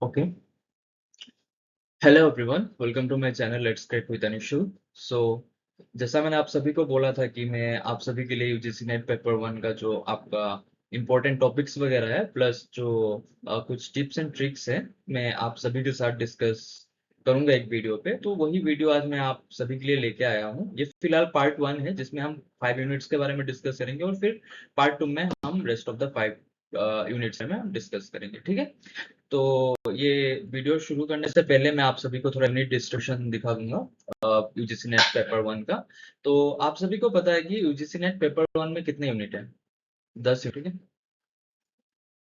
Okay. Hello everyone, welcome to my channel let's get with Anishu. So जैसा मैंने आप सभी को बोला था कि मैं आप सभी के लिए यूजीसी नेट पेपर वन का जो आपका इम्पोर्टेंट टॉपिक्स वगैरह है प्लस जो कुछ टिप्स एंड ट्रिक्स है, मैं आप सभी के साथ डिस्कस करूंगा एक वीडियो पे। तो वही वीडियो आज मैं आप सभी के लिए लेके आया हूँ। ये फिलहाल पार्ट वन है जिसमें हम 5 यूनिट्स के बारे में डिस्कस करेंगे और फिर पार्ट टू में हम रेस्ट ऑफ द 5 यूनिट्स में हम डिस्कस करेंगे। ठीक है, तो ये वीडियो शुरू करने से पहले मैं आप सभी को थोड़ा यूनिट डिस्ट्रीब्यूशन दिखा दूंगा यूजीसी नेट पेपर वन का। तो आप सभी को पता है कि यूजीसी नेट पेपर वन में कितने यूनिट है? 10 यूनिट। ठीक है,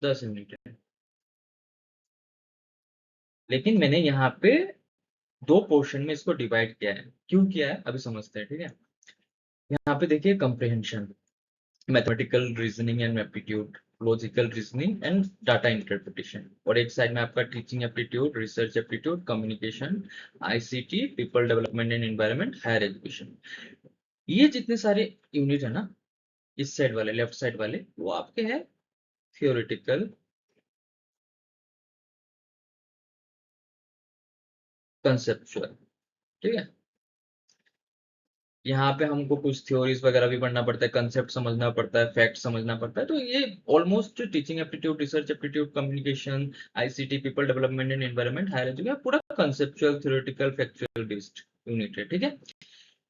10 यूनिट है। लेकिन मैंने यहाँ पे दो पोर्शन में इसको डिवाइड किया है। क्यों किया है अभी समझते हैं। ठीक है, यहाँ पे देखिए comprehension, mathematical reasoning and aptitude, logical reasoning and data interpretation, और एक साइड में आपका teaching aptitude, research aptitude, communication, ICT, people development and environment, higher education. ये जितने सारे यूनिट है ना, इस साइड वाले, लेफ्ट साइड वाले, वो आपके हैं थियोरिटिकल, कंसेप्चुअल। ठीक है, यहाँ पे हमको कुछ थ्योरीज वगैरह भी पढ़ना पड़ता है, कंसेप्ट समझना पड़ता है, फैक्ट समझना पड़ता है। तो ये almost teaching aptitude, research aptitude, communication, ICT, people development and environment, higher education, पूरा conceptual, theoretical, factual based unit है। ठीक है,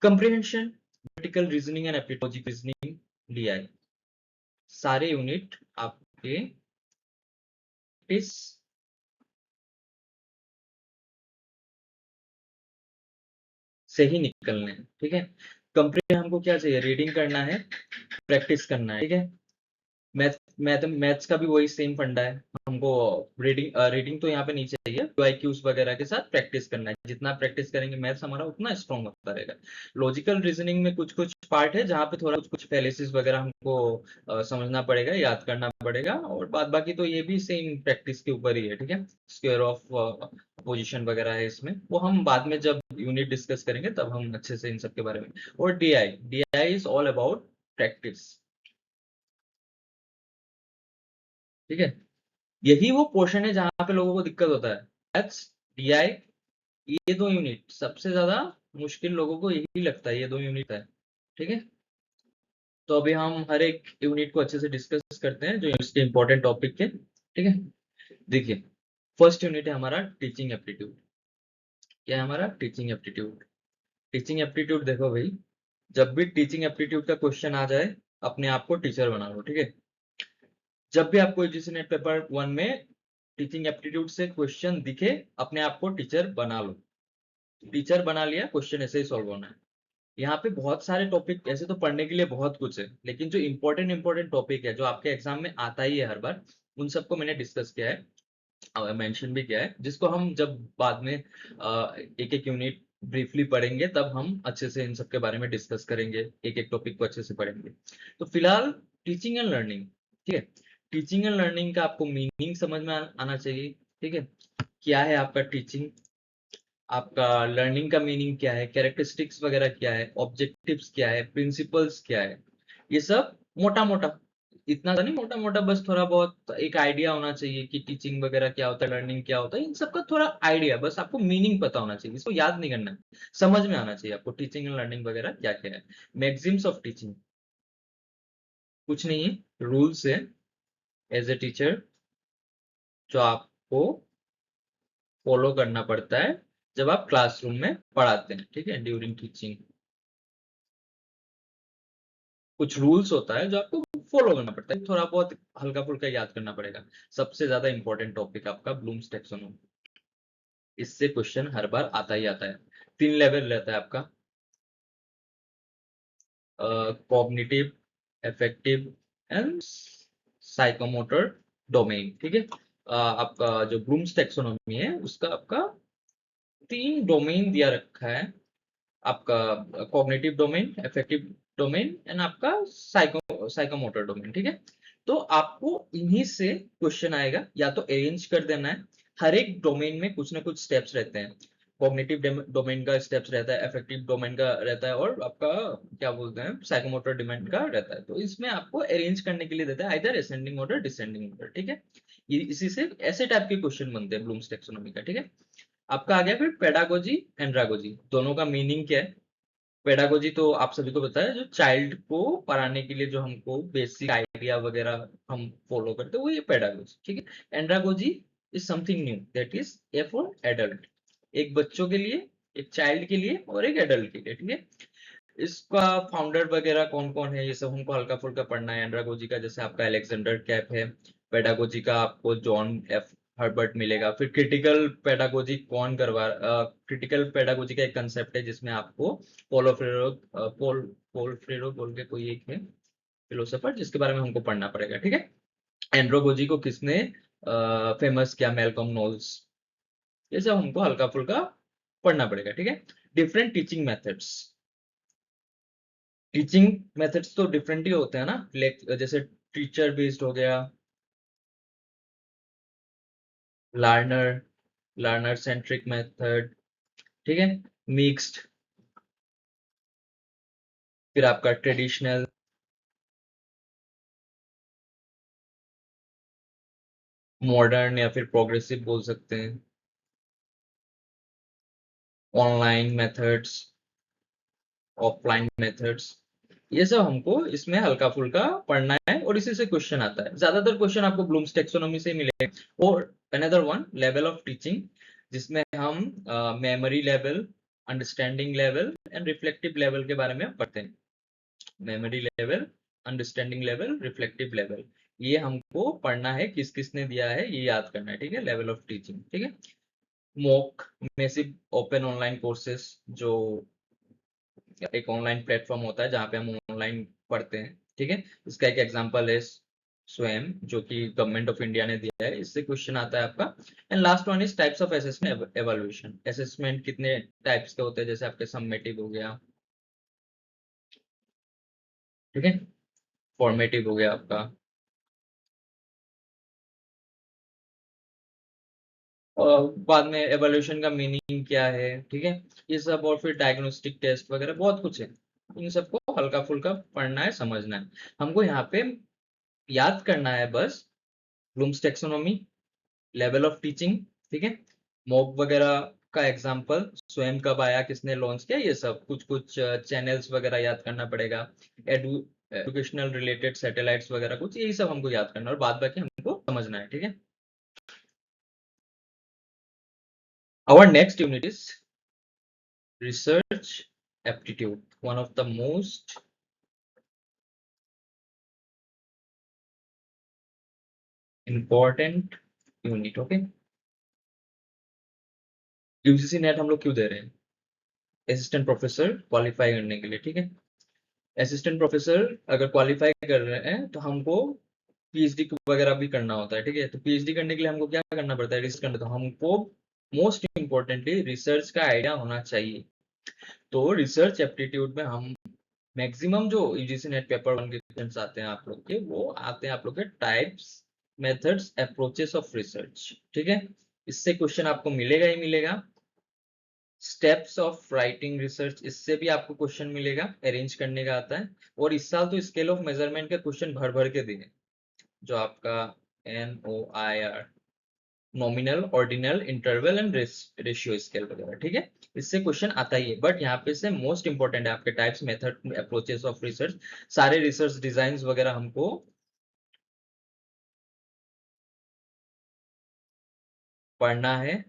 comprehension, critical reasoning and epilogic reasoning, DI, सारे यूनिट आपके इस से ही निकलने हैं। ठीक है, कंप्रिहेंशन हमको क्या चाहिए? रीडिंग करना है, प्रैक्टिस करना है। ठीक है, मैथ्स का भी वही सेम फंडा है। हमको रीडिंग तो यहाँ पे नहीं चाहिए, क्यूज वगैरह के साथ प्रैक्टिस करना है। जितना प्रैक्टिस करेंगे मैथ्स हमारा उतना स्ट्रॉन्ग होता रहेगा। लॉजिकल रीजनिंग में कुछ कुछ पार्ट है जहाँ पे थोड़ा कुछ कुछ फैलेसिस वगैरह हमको समझना पड़ेगा, याद करना पड़ेगा, और बाद बाकी तो ये भी सेम प्रैक्टिस के ऊपर ही है। ठीक है, स्क्वायर ऑफ पोजीशन वगैरह है इसमें, वो हम बाद में जब यूनिट डिस्कस करेंगे तब हम अच्छे से इन सब के बारे में। और DI is all about practice. ठीक है, यही वो पोर्शन है जहां पे लोगों को दिक्कत होता है। मैथ्स, डीआई, ये दो यूनिट सबसे ज्यादा मुश्किल लोगों को यही लगता है, ये दो यूनिट है। ठीक है, तो अभी हम हर एक यूनिट को अच्छे से डिस्कस करते हैं जो इसके इंपॉर्टेंट टॉपिक के। ठीक है, देखिए, फर्स्ट यूनिट है हमारा टीचिंग एप्टीट्यूड। क्या है हमारा? Teaching aptitude. टीचिंग एप्टीट्यूड देखो भाई, जब भी टीचिंग एप्टीट्यूड का क्वेश्चन आ जाए, अपने आप को टीचर बना लो। ठीक है, जब भी आपको यूजीसी नेट पेपर वन में टीचिंग एप्टीट्यूड से क्वेश्चन दिखे, अपने आप को टीचर बना लो। टीचर बना लिया, क्वेश्चन ऐसे ही सॉल्व होना है। यहाँ पे बहुत सारे टॉपिक ऐसे तो पढ़ने के लिए बहुत कुछ है, लेकिन जो इंपॉर्टेंट इंपॉर्टेंट टॉपिक है जो आपके एग्जाम में आता ही है हर बार, उन सबको मैंने डिस्कस किया है, मेंशन भी किया है, जिसको हम जब बाद में एक एक यूनिट ब्रीफली पढ़ेंगे तब हम अच्छे से इन सब के बारे में डिस्कस करेंगे, एक एक टॉपिक को अच्छे से पढ़ेंगे। तो फिलहाल टीचिंग एंड लर्निंग। ठीक है, टीचिंग एंड लर्निंग का आपको मीनिंग समझ में आना चाहिए। ठीक है, क्या है आपका टीचिंग, आपका लर्निंग का मीनिंग क्या है, कैरेक्टरिस्टिक्स वगैरह क्या है, ऑब्जेक्टिव्स क्या है, प्रिंसिपल्स क्या है, ये सब मोटा मोटा, इतना तो नहीं, मोटा मोटा बस थोड़ा बहुत एक आइडिया होना चाहिए कि टीचिंग वगैरह क्या होता है, लर्निंग क्या होता है, इन सब का थोड़ा आइडिया, बस आपको मीनिंग पता होना चाहिए, इसको याद नहीं करना है, समझ में आना चाहिए आपको टीचिंग एंड लर्निंग वगैरह क्या क्या है। मैक्सिम्स ऑफ टीचिंग कुछ नहीं है, रूल्स है एज ए टीचर जो आपको फॉलो करना पड़ता है जब आप क्लासरूम में पढ़ाते हैं। ठीक है, ड्यूरिंग टीचिंग कुछ रूल्स होता है जो आपको फॉलो करना पड़ता है, थोड़ा बहुत हल्का फुल्का याद करना पड़ेगा। सबसे ज्यादा इंपॉर्टेंट टॉपिक आपका ब्लूम्स टैक्सोनॉमी, इससे क्वेश्चन हर बार आता ही आता है। 3 लेवल रहता है आपका, cognitive, affective and psychomotor domain. ठीक है, आपका जो ब्लूम्स टैक्सोनॉमी है उसका आपका 3 डोमेन दिया रखा है, आपका cognitive domain, affective domain and आपका साइकोमोटर डोमेन। ठीक है, तो आपको इन्हीं से क्वेश्चन आएगा, या तो अरेंज कर देना है। हर एक डोमेन में कुछ ना कुछ स्टेप्स रहते हैं। कॉग्निटिव डोमेन का स्टेप्स रहता है, अफेक्टिव डोमेन का रहता है, और आपका क्या बोलते हैं साइकोमोटर डोमेन का रहता है। तो इसमें आपको अरेंज करने के लिए देता है either ascending order descending order, ठीक है। इसी से ऐसे टाइप के क्वेश्चन बनते हैं ब्लूम्स टैक्सोनॉमी का, ठीक है। आपका आ गया फिर पेडागोजी, एंड्रागोजी, दोनों का मीनिंग क्या है। पेडागोजी तो आप सभी को पता है, जो चाइल्ड को पढ़ाने के लिए जो हमको बेसिक आइडिया वगैरह हम फॉलो करते हैं वो ये पेडागोजी, ठीक है। Andragogy is something new, that is A for adult, एक बच्चों के लिए, एक चाइल्ड के लिए और एक एडल्ट के लिए, ठीक है। इसका फाउंडर वगैरह कौन कौन है ये सब हमको हल्का फुल्का पढ़ना है। एंड्रागोजी का जैसे आपका अलेक्जेंडर कैप है, पेडागोजी का आपको जॉन एफ हर्बर्ट मिलेगा। फिर क्रिटिकल पेडागोजी कौन करवा, क्रिटिकल पेडागोजी का एक कंसेप्ट है जिसमें आपको पोलो फ्रेरो, पोल फ्रेरो बोल के कोई एक है फिलोसोफर, जिसके बारे में हमको पढ़ना पड़ेगा, ठीक है। एंड्रोगोजी को किसने फेमस किया, मेलकॉम नोल्स। ये सब हमको हल्का फुल्का पढ़ना पड़ेगा, ठीक है। Different teaching methods, teaching methods तो डिफरेंट ही होते हैं ना, जैसे टीचर बेस्ड हो गया, लर्नर लर्नर सेंट्रिक मेथड, ठीक है, मिक्स्ड, फिर आपका ट्रेडिशनल, मॉडर्न या फिर प्रोग्रेसिव बोल सकते हैं, ऑनलाइन मेथड्स, ऑफलाइन मेथड्स। ये सब हमको इसमें हल्का फुल्का पढ़ना है और इसी से क्वेश्चन आता है। ज्यादातर क्वेश्चन आपको ब्लूम्स टेक्सोनॉमी से मिलेगा। और another one level of teaching, जिसमें हम memory level, understanding level and reflective level के बारे में पढ़ते हैं। Memory level, understanding level, reflective level, ये हमको पढ़ना है, किस किसने दिया है ये याद करना है, ठीक है। लेवल ऑफ टीचिंग, ठीक है। MOOC massive open online courses, जो एक ऑनलाइन प्लेटफॉर्म होता है जहाँ पे हम ऑनलाइन पढ़ते हैं, ठीक है। इसका एक एग्जांपल है स्वयं, जो कि गवर्नमेंट ऑफ इंडिया ने दिया है, इससे क्वेश्चन आता है आपका। And last one is types of assessment evolution, assessment कितने टाइप्स के होते हैं, जैसे आपके सम्मेटिव हो गया, ठीक है, फॉर्मेटिव हो गया आपका, और बाद में एवोल्यूशन का मीनिंग क्या है, ठीक है, ये सब। और फिर डायग्नोस्टिक टेस्ट वगैरह बहुत कुछ है, इन सबको हल्का फुल्का पढ़ना है, समझना है हमको। यहाँ पे याद करना है बस blooms taxonomy, level of teaching, ठीक है, मॉक वगैरह का एग्जांपल, स्वयं कब आया, किसने लॉन्च किया, ये सब कुछ कुछ चैनल्स वगैरह याद करना पड़ेगा, एजुकेशनल रिलेटेड सैटेलाइट्स वगैरह कुछ, यही सब हमको याद करना है और बाद बाकी हमको समझना है, ठीक है। Our next unit is research aptitude, one of the most important unit, okay। UGC net हम लोग क्यों दे रहे हैं, असिस्टेंट प्रोफेसर क्वालिफाई करने के लिए, ठीक है। असिस्टेंट प्रोफेसर अगर क्वालिफाई कर रहे हैं तो हमको पीएचडी वगैरह भी करना होता है, ठीक है। तो पीएचडी करने के लिए हमको क्या करना पड़ता है, रिसर्च करना, तो हमको मोस्ट इम्पोर्टेंटली रिसर्च का आइडिया होना चाहिए। तो रिसर्च एप्टीट्यूड में हम मैक्सिमम जो यूजीसी नेट पेपर 1 के क्वेश्चंस आते हैं आप लोग के, वो आते हैं आप लोग के types, methods, approaches of research, ठीक है। इससे क्वेश्चन आपको मिलेगा ही मिलेगा। स्टेप्स ऑफ राइटिंग रिसर्च, इससे भी आपको क्वेश्चन मिलेगा, अरेंज करने का आता है। और इस साल तो स्केल ऑफ मेजरमेंट के क्वेश्चन भर भर के दिए, जो आपका NOIR, nominal, ordinal, interval and ratio scale वगैरह, ठीक है। इससे क्वेश्चन आता ही है, बट यहाँ पे से मोस्ट इंपॉर्टेंट है आपके types, method, approaches of research, सारे रिसर्च डिजाइन वगैरह हमको पढ़ना है,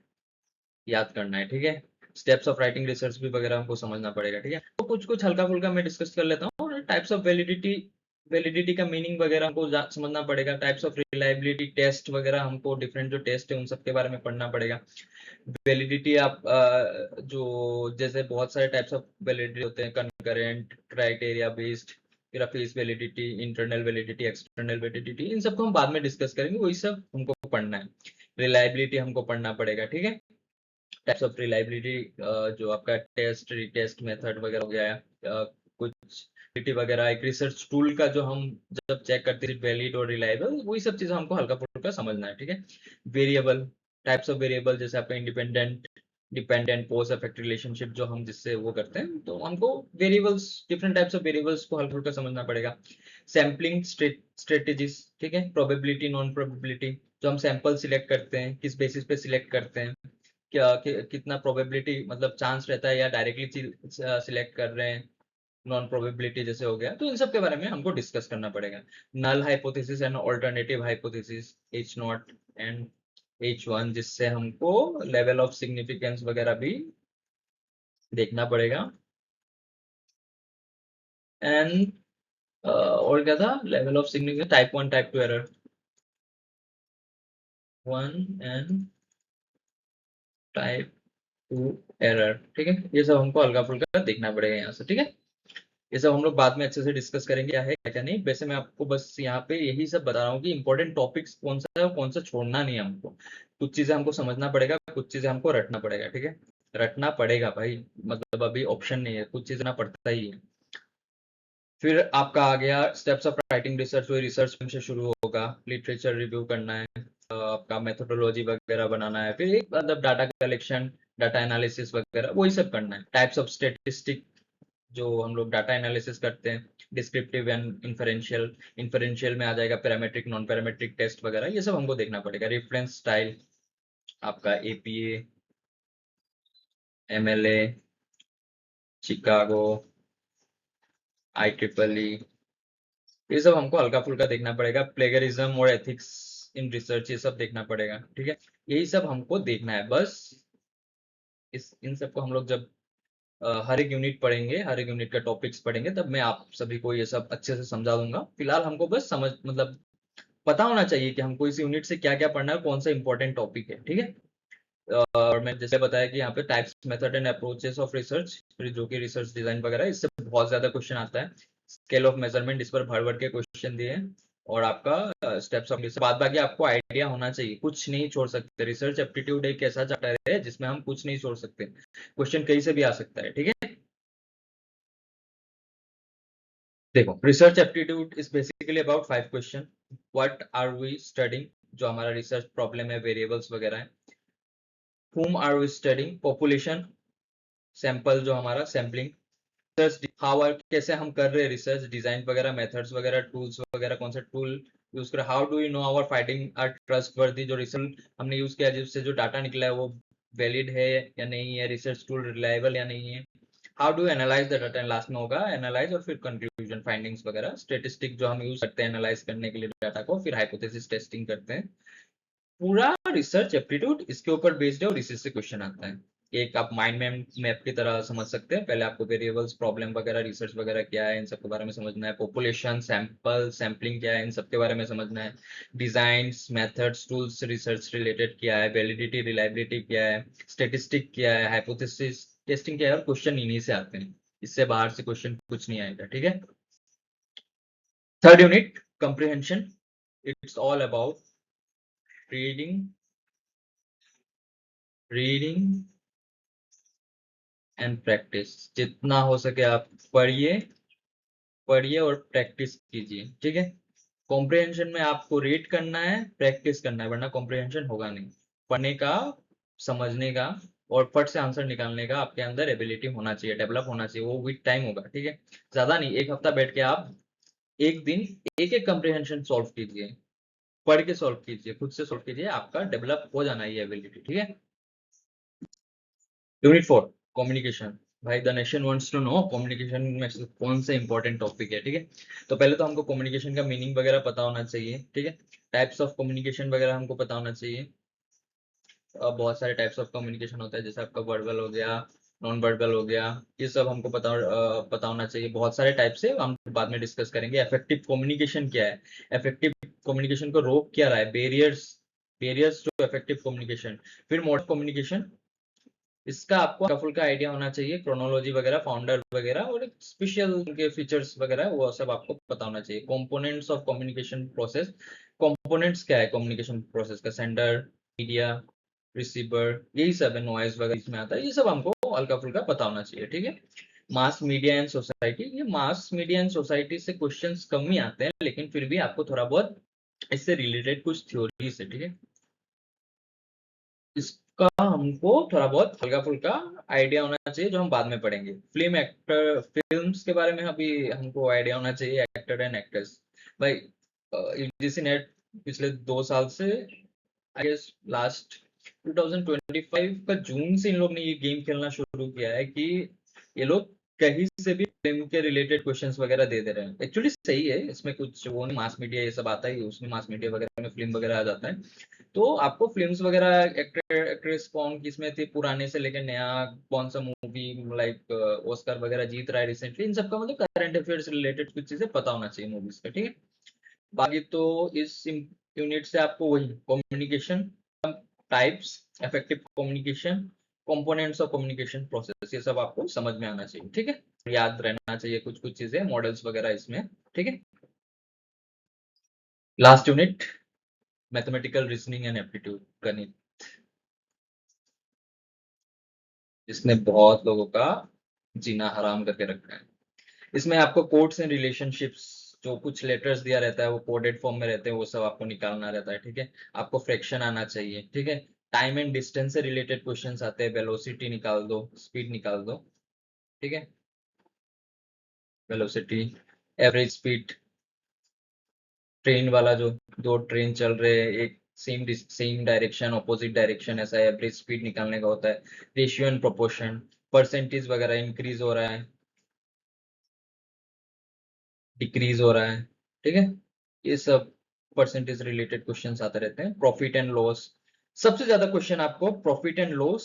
याद करना है, ठीक है। स्टेप्स ऑफ राइटिंग रिसर्च भी वगैरह हमको समझना पड़ेगा, ठीक है। तो कुछ कुछ हल्का फुल्का मैं डिस्कस कर लेता हूँ। और टाइप्स ऑफ वैलिडिटी, वैलिडिटी का मीनिंग वगैरह हमको समझना पड़ेगा। टाइप्स ऑफ रिलायबिलिटी टेस्ट वगैरह हमको, डिफरेंट जो टेस्ट है उन सब के बारे में पढ़ना पड़ेगा। वैलिडिटी आप जो जैसे बहुत सारे टाइप्स ऑफ वैलिडिटी होते हैं, कंकरेंट, क्राइटेरिया बेस्ड, फिर face validity, internal validity, external validity, इन सबको हम बाद में डिस्कस करेंगे, वही सब हमको पढ़ना है। रिलायबिलिटी हमको पढ़ना पड़ेगा, ठीक है। टाइप्स ऑफ रिलायबिलिटी, जो आपका टेस्ट, रीटेस्ट मेथड वगैरह हो गया है, कुछ वगैरह, एक रिसर्च टूल का जो हम जब चेक करते हैं वैलिड और रिलायबल, वही सब चीजें हमको हल्का फुल्का समझना है, ठीक है। वेरिएबल, टाइप्स ऑफ वेरिएबल, जैसे आपका इंडिपेंडेंट डिपेंडेंट कोज इफेक्ट रिलेशनशिप जो हम जिससे वो करते हैं, तो हमको variables, different types of variables को हल्का फुल्का समझना पड़ेगा। सैम्पलिंग स्ट्रेटेजीज, ठीक है, प्रोबेबिलिटी नॉन प्रोबेबिलिटी, जो हम सैंपल सिलेक्ट करते हैं किस बेसिस पे सिलेक्ट करते हैं, क्या कितना प्रोबेबिलिटी मतलब चांस रहता है, या डायरेक्टली सिलेक्ट कर रहे हैं, नॉन प्रोबेबिलिटी जैसे हो गया, तो इन सब के बारे में हमको डिस्कस करना पड़ेगा। Null hypothesis and alternative hypothesis, H not and H1, जिससे हमको लेवल ऑफ सिग्निफिकेंस वगैरह भी देखना पड़ेगा। एंड और क्या था, level of significance, type 1 type 2 error, 1 and type 2 error, ठीक है, ये सब हमको हल्का फुल्का देखना पड़ेगा यहाँ से, ठीक है। ये सब हम लोग बाद में अच्छे से डिस्कस करेंगे क्या है क्या नहीं। वैसे मैं आपको बस यहाँ पे यही सब बता रहा हूँ कि इंपॉर्टेंट टॉपिक्स कौन सा है और कौन सा छोड़ना नहीं है हमको। कुछ चीजें हमको समझना पड़ेगा, कुछ चीजें हमको रटना पड़ेगा, ठीक है, रटना पड़ेगा भाई, मतलब अभी ऑप्शन नहीं है, कुछ चीजें ना पड़ता ही है। फिर आपका आ गया स्टेप्स ऑफ राइटिंग रिसर्च, वही रिसर्च से शुरू होगा, लिटरेचर रिव्यू करना है, आपका मेथोडोलॉजी वगैरह बनाना है, फिर एक मतलब डाटा कलेक्शन, डाटा एनालिसिस वगैरह वही सब करना है। टाइप्स ऑफ स्टेटिस्टिक जो हम लोग डाटा एनालिसिस करते हैं, डिस्क्रिप्टिव एंड इन्फरेंशियल, इन्फरेंशियल में आ जाएगा पैरामेट्रिक नॉन पैरामेट्रिक टेस्ट वगैरह, ये सब हमको देखना पड़ेगा। रेफरेंस स्टाइल, आपका एपीए, एमएलए, चिकागो, IEEE, ये सब हमको हल्का फुल्का देखना पड़ेगा। प्लेगरिज्म और एथिक्स इन रिसर्च, ये सब देखना पड़ेगा, ठीक है, यही सब हमको देखना है बस। इस इन सबको हम लोग जब हर एक यूनिट पढ़ेंगे, हर एक यूनिट का टॉपिक्स पढ़ेंगे, तब मैं आप सभी को ये सब अच्छे से समझा दूंगा। फिलहाल हमको बस समझ मतलब पता होना चाहिए कि हमको इस यूनिट से क्या क्या पढ़ना है, कौन सा इंपॉर्टेंट टॉपिक है, ठीक है। और मैं जैसे बताया कि यहाँ पे types, method and approaches of research, जो कि रिसर्च डिजाइन वगैरह, इससे बहुत ज्यादा क्वेश्चन आता है। स्केल ऑफ मेजरमेंट, इस पर भर भर के क्वेश्चन दिए हैं। और आपका स्टेप्स ऑफ रिसर्च, बाद बाकी आपको आइडिया होना चाहिए, कुछ नहीं छोड़ सकते। रिसर्च एप्टीट्यूड एक ऐसा चैप्टर है जिसमें हम कुछ नहीं छोड़ सकते, क्वेश्चन कहीं से भी आ सकता है, ठीक है। देखो, research aptitude is basically about 5 question. What are we studying, जो हमारा रिसर्च प्रॉब्लम है, वेरिएबल्स वगैरह है। whom are we studying, population, sample जो हमारा सैम्पलिंग, रिसर्च हाउ आर, कैसे हम कर रहे हैं रिसर्च, डिजाइन वगैरह, मेथड्स वगैरह, टूल्स वगैरह, कौन सा टूल यूज कर, how do you know our findings are trustworthy, जो रिसर्च हमने यूज किया जिससे जो डाटा निकला है वो वैलिड है या नहीं है, रिसर्च टूल रिलायबल या नहीं है। How do analyse the data, last में होगा एनालाइज और फिर कंक्लूजन फाइंडिंग्स वगैरह। स्टेटिस्टिक जो हम यूज करते हैं एनालाइज करने के लिए डाटा को, फिर हाइपोथेसिस टेस्टिंग करते हैं। पूरा रिसर्च एप्टीट्यूड इसके ऊपर बेस्ड है और इसी से क्वेश्चन आता है। एक आप माइंड मैप की तरह समझ सकते हैं। पहले आपको वेरिएबल्स, प्रॉब्लम वगैरह, रिसर्च वगैरह क्या है, इन सब के बारे में समझना है। पॉपुलेशन, सैंपल, सैम्पलिंग क्या है, इन सब के बारे में समझना है। Designs, methods, tools, research related क्या है, वैलिडिटी, रिलायबिलिटी क्या है, स्टेटिस्टिक क्या है, हाइपोथेसिस टेस्टिंग क्या है, और क्वेश्चन इन्हीं से आते हैं। इससे बाहर से क्वेश्चन कुछ नहीं आएगा, ठीक है। Third unit, comprehension, it's all about reading, reading and practice. जितना हो सके आप पढ़िए, पढ़िए और प्रैक्टिस कीजिए, ठीक है। कॉम्प्रिहेंशन में आपको रीड करना है, प्रैक्टिस करना है, वरना कॉम्प्रिहेंशन होगा नहीं। पढ़ने का, समझने का और फट से आंसर निकालने का आपके अंदर एबिलिटी होना चाहिए, डेवलप होना चाहिए, वो विद टाइम होगा, ठीक है। ज्यादा नहीं, एक हफ्ता बैठ के आप एक दिन एक एक कॉम्प्रिहेंशन सॉल्व कीजिए, पढ़ के सॉल्व कीजिए, खुद से सॉल्व कीजिए, आपका डेवलप हो जाना ये एबिलिटी, ठीक है। Unit 4, communication. भाई the nation wants to know communication में से कौन सा इंपॉर्टेंट टॉपिक है, ठीक है। तो पहले तो हमको कम्युनिकेशन का मीनिंग वगैरह पता होना चाहिए, ठीक है। टाइप्स ऑफ कम्युनिकेशन वगैरह हमको पता होना चाहिए। बहुत सारे टाइप्स ऑफ कम्युनिकेशन होता है, जैसे आपका वर्बल हो गया, नॉन वर्बल हो गया, ये सब हमको पता होना चाहिए। बहुत सारे टाइप से हम बाद में डिस्कस करेंगे। इफेक्टिव कम्युनिकेशन क्या है, इफेक्टिव कम्युनिकेशन को रोक क्या रहा है, barriers, barriers to effective communication. फिर मोड कम्युनिकेशन, इसका आपको हल्का फुल्का आइडिया होना चाहिए, क्रोनोलॉजी वगैरह, फाउंडर वगैरह और स्पेशल उनके फीचर्स वगैरह, वो सब आपको पता होना चाहिए। Components of communication process, components क्या है कम्युनिकेशन प्रोसेस का, सेंडर, मीडिया, रिसीवर, यही सब है, नॉइज वगैरह इसमें आता है, ये सब हमको हल्का फुल्का पता होना चाहिए, ठीक है। मास मीडिया एंड सोसाइटी, ये मास मीडिया एंड सोसाइटी से क्वेश्चंस कम ही आते हैं, लेकिन फिर भी आपको थोड़ा बहुत इससे रिलेटेड कुछ थ्योरीज है, ठीक है। का हमको थोड़ा बहुत हल्का फुल्का आइडिया होना चाहिए, जो हम बाद में पढ़ेंगे। फिल्म्स के बारे में अभी हमको आइडिया होना चाहिए, एक्टर एंड एक्ट्रेस। भाई यूजीसी नेट पिछले 2 साल से, आई गेस लास्ट 2025 का जून से इन लोग ने ये गेम खेलना शुरू किया है कि ये लोग कहीं से भी फिल्म के रिलेटेड क्वेश्चंस वगैरह दे दे रहे हैं। एक्चुअली सही है, इसमें कुछ वो नहीं, मास मीडिया ये सब आता ही है, उसमें मास मीडिया वगैरह में फिल्म वगैरह आ जाता है। तो आपको फिल्म्स वगैरह, एक्टर एक्ट्रेस कौन किसमें थे, पुराने से लेकर नया कौन सा मूवी लाइक ऑस्कर वगैरह जीत रहा है रिसेंटली, इन सबका मतलब करंट अफेयर्स रिलेटेड कुछ चीजें पता होना चाहिए मूवीज का, ठीक है। बाकी तो इस यूनिट से आपको वही communication types, effective communication, components of communication process, ये सब आपको समझ में आना चाहिए, ठीक है। याद रहना चाहिए कुछ कुछ चीजें, मॉडल्स वगैरह इसमें, ठीक है। Last unit mathematical reasoning and aptitude, गणित, इसने बहुत लोगों का जीना हराम करके रखा है। इसमें आपको कोड्स एंड रिलेशनशिप्स, जो कुछ लेटर्स दिया रहता है वो कोडेड फॉर्म में रहते हैं, वो सब आपको निकालना रहता है, ठीक है। आपको फ्रैक्शन आना चाहिए, ठीक है। टाइम एंड डिस्टेंस से रिलेटेड क्वेश्चंस आते हैं, वेलोसिटी निकाल दो, स्पीड निकाल दो, ठीक है। वेलोसिटी, एवरेज स्पीड, ट्रेन वाला जो दो ट्रेन चल रहे हैं एक सेम डायरेक्शन ऑपोजिट डायरेक्शन, ऐसा एवरेज स्पीड निकालने का होता है। रेशियो एंड प्रोपोर्शन, परसेंटेज वगैरह इंक्रीज हो रहा है, डिक्रीज हो रहा है, ठीक है। ये सब परसेंटेज रिलेटेड क्वेश्चंस आते रहते हैं। प्रॉफिट एंड लॉस, सबसे ज्यादा क्वेश्चन आपको profit and loss,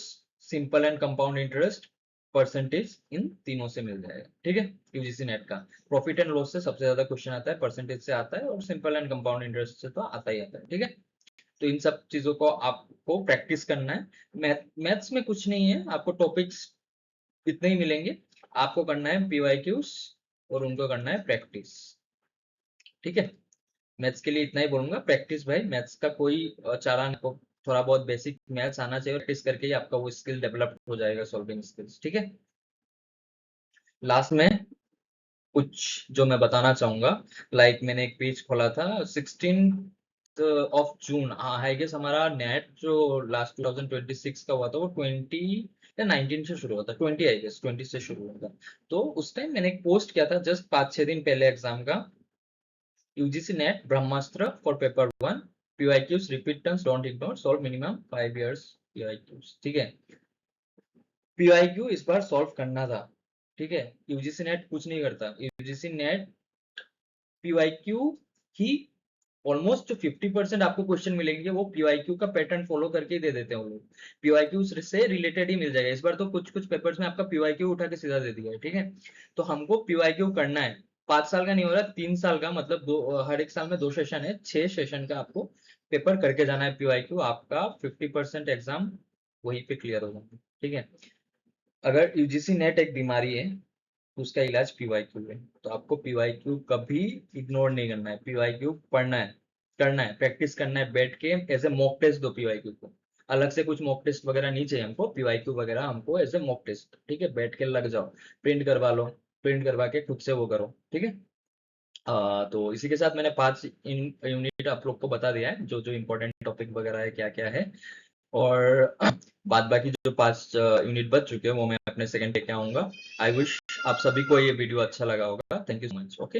simple and compound interest, percentage, इन तीनों से मिल जाएगा, ठीक है। यूजीसी नेट का प्रॉफिट एंड लॉस से सबसे ज्यादा क्वेश्चन आता है, परसेंटेज से आता है, और सिंपल एंड कंपाउंड इंटरेस्ट से तो आता ही आता है, ठीक है। तो इन सब चीजों को आपको प्रैक्टिस करना है। मैथ्स में कुछ नहीं है, आपको टॉपिक्स इतने ही मिलेंगे, आपको करना है पीवाईक्यूज और उनको करना है प्रैक्टिस, ठीक है। मैथ्स के लिए इतना ही बोलूंगा, प्रैक्टिस भाई, मैथ्स का कोई चारा नहीं, आपको थोड़ा बहुत बेसिक मैथ्स आना चाहिए, प्रैक्टिस करके ही आपका वो स्किल डेवलप हो जाएगा, सॉल्विंग स्किल्स, ठीक है। लास्ट में कुछ जो मैं बताना चाहूंगा, लाइक मैंने एक पेज खोला था 16 जून, आई गेस हमारा नेट जो लास्ट 2026 का हुआ था वो 20 या 19 से शुरू हुआ था, 20 आई गेस 20 से शुरू हुआ था। तो उस टाइम मैंने एक पोस्ट किया था जस्ट 5-6 दिन पहले एग्जाम का, UGC net Brahmastra for paper 1, PYQs, repeat terms, don't ignore, solve minimum 5 years PYQs, ठीक है। पीवाईक्यू इस बार सॉल्व करना था, ठीक है। यूजीसी नेट कुछ नहीं करता, यूजीसी नेट पीवाईक्यू ही ऑलमोस्ट 50% आपको क्वेश्चन मिलेंगे वो पीवाईक्यू का पैटर्न फॉलो करके ही दे देते हैं वो लोग, पीवाईक्यू से रिलेटेड ही मिल जाएगा। इस बार तो कुछ कुछ पेपर्स में आपका पीवाईक्यू उठा के सीधा दे दिया है, ठीक है। तो हमको पीवाईक्यू करना है, 5 साल का नहीं हो रहा, 3 साल का, मतलब हर एक साल में 2 सेशन है, 6 सेशन का आपको पेपर करके जाना है पीवाईक्यू, आपका 50% एग्जाम वहीं पे क्लियर हो जाएगा, ठीक है। अगर यूजीसी नेट एक बीमारी है तो उसका इलाज पीवाईक्यू है, तो आपको पीवाईक्यू कभी इग्नोर नहीं करना है, पीवाईक्यू पढ़ना है, करना है, प्रैक्टिस करना है, बैठ के एज ए मॉक टेस्ट दो पीवाईक्यू को। अलग से कुछ मॉक टेस्ट वगैरह नहीं चाहिए हमको, पीवाईक्यू वगैरह हमको एज ए मॉक टेस्ट, ठीक है। बैठ के लग जाओ, प्रिंट करवा लो, प्रिंट करवा के खुद से वो करो, ठीक है। तो इसी के साथ मैंने 5 यूनिट आप लोग को बता दिया है, जो जो इम्पोर्टेंट टॉपिक वगैरह है, क्या क्या है। और बाद बाकी जो 5 यूनिट बच चुके हैं वो मैं अपने सेकंड पे आऊंगा। आई विश आप सभी को ये वीडियो अच्छा लगा होगा। Thank you so much. Okay.